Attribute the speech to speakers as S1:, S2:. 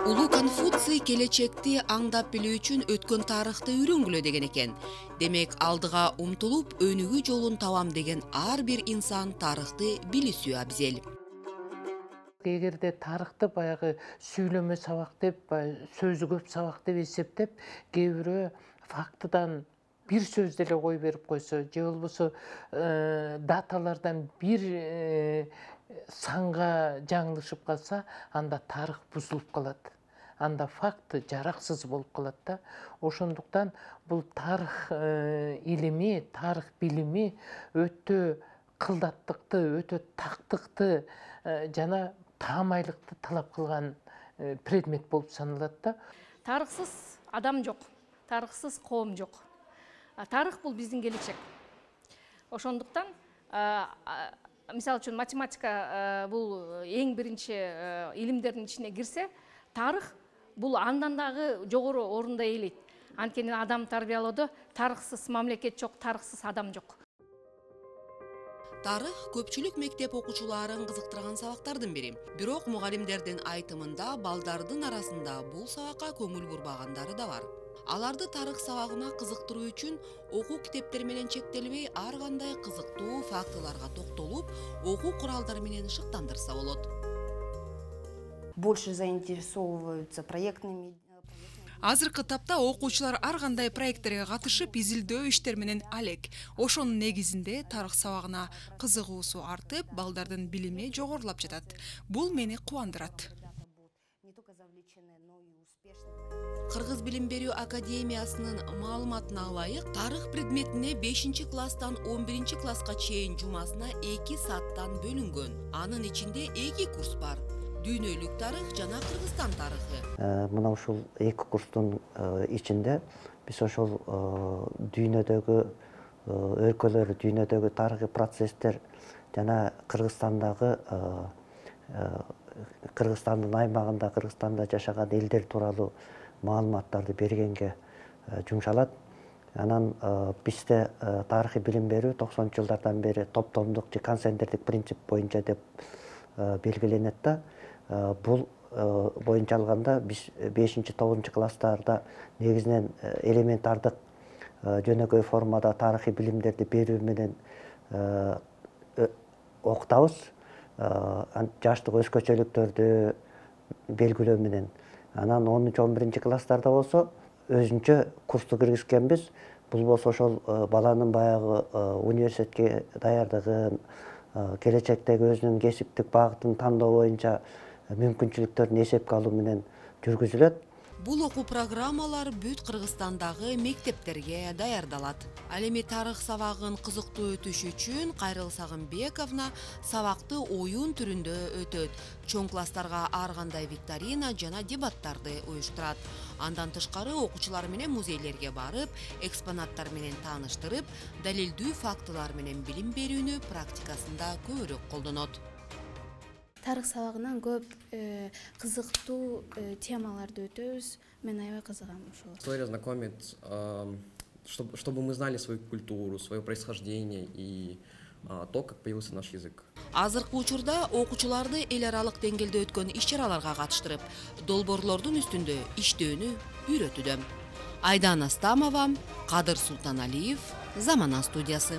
S1: Улуу Конфуций келечекти аңдап билүү үчүн өткөн тарыхты үйрөнгүлө деген экен. Демек, алдыга умтулуп, өнүгүү жолун табам деген ар бир инсан тарыхты билүүсү абзел.
S2: Эгерде тарыхты баягы сүйлөмө сабак деп, сөзү көп сабак деп эсептеп, кээ бирөө фактыдан бир сөз деле кой берип койсо, же болбосо даталардан бир санга жаңылышып калса, анда тарых бузулуп калат. Анда факты жараксыз болуп калат да. Ошондуктан бул тарых илими, тарых билими өтө кылдаттыкты, өтө тактыкты жана таамайлыкты талап кылган предмет болуп саналат да.
S3: Тарыхсыз адам жок, тарыхсыз коом жок. Тарых бул биздин келечек. Ошондуктан мисалы үчүн математика бул эң биринчи илимдердин ичине кирсе, тарых бул андан дагы жогору орунда ээлейт. Анткени адам тарбиялоодо тарыхсыз мамлекет жок, тарыхсыз адам жок.
S1: Тарых көпчүлүк мектеп окуучуларын кызыктырган сабактардын бири. Бирок мугалимдердин айтымында балдардын арасында бул сабакка көңүл бурбагандары да бар. Аларды тарых сабагына кызыктыруу үчүн окуу китептери менен чектелбей, ар кандай кызыктуу фактыларга токтолуп, окуу куралдары менен шыктандырса болот.
S4: Больше заинтересовываются проектными.
S5: Азыркы тапта окуучулар ар кандай проекттерге катышып, изилдөө иштер менен алек. Ошонун негизинде тарых сабагына кызыгуусу артып, балдардын билими жогорулап жатат. Бул мени кубандырат.
S1: Кыргыз билим берүү академиясынын маалыматына ылайык, тарых предметине 5-класстан 11-класска чейин жумасына 2 сааттан бөлүнгөн. Анын ичинде 2 курс бар. Дүйнөлүк тарых жана Кыргызстан тарыхы.
S6: Мына ушул 2 курстун ичинде биз ошол дүйнөдөгү өлкөлөр, дүйнөдөгү тарыхый процесстер жана Кыргызстандын аймагында, Кыргызстанда жашаган элдер тууралуу маалыматтарды бергенге жумшалат. Анан бизде тарыхый билим берүү 90-жылдардан бери топтомдук же концентрдик принцип боюнча деп белгиленет да. Бул боюнча алганда биз 5-9 класстарда негизинен элементардык жөнөкөй формада тарыхый билимдерди берүү менен окутабыз. Жаштык өзгөчөлүктөрдү белгилөө менен. Анан 10-11 класстарда болсо өзүнчө курсту киргизгенбиз. Бул болсо ошол баланын баягы университетке даярдыгын, келечектеги өзүнүн кесиптик багытын тандоо боюнча мүмкүнчүлүктөрүн эсепке алуу менен жүргүзүлөт.
S1: Бул окуу программалар бүт Кыргызстандагы мектептерге даярдалат. Ал эми тарых сабагын кызыктуу өтүш үчүн Кайрыл Сагынбековна сабакты оюн түрүндө өтөт. Чоң класстарга ар кандай викторина жана дебаттарды уюштурат. Андан тышкары окуучулар менен музейлерге барып, экспонаттар менен тааныштырып, далилдүү фактылар менен билим берүүнү практикасында көбүрөөк колдонот.
S7: Тарых сабагынан көп кызыктуу темаларды өтөбүз. Мен аябай кызыгам ошол.
S8: История знакомит, чтобы мы знали свою культуру, свое происхождение и то, как появился наш язык.
S1: Азыркы учурда окуучуларды эл аралык деңгээлде өткөн иш-чараларга катыштырып, долбоорлордун үстүндө иштөөнү үйрөтүүдө. Айдана Стамова, Кадыр Султаналиев, Замана студиясы.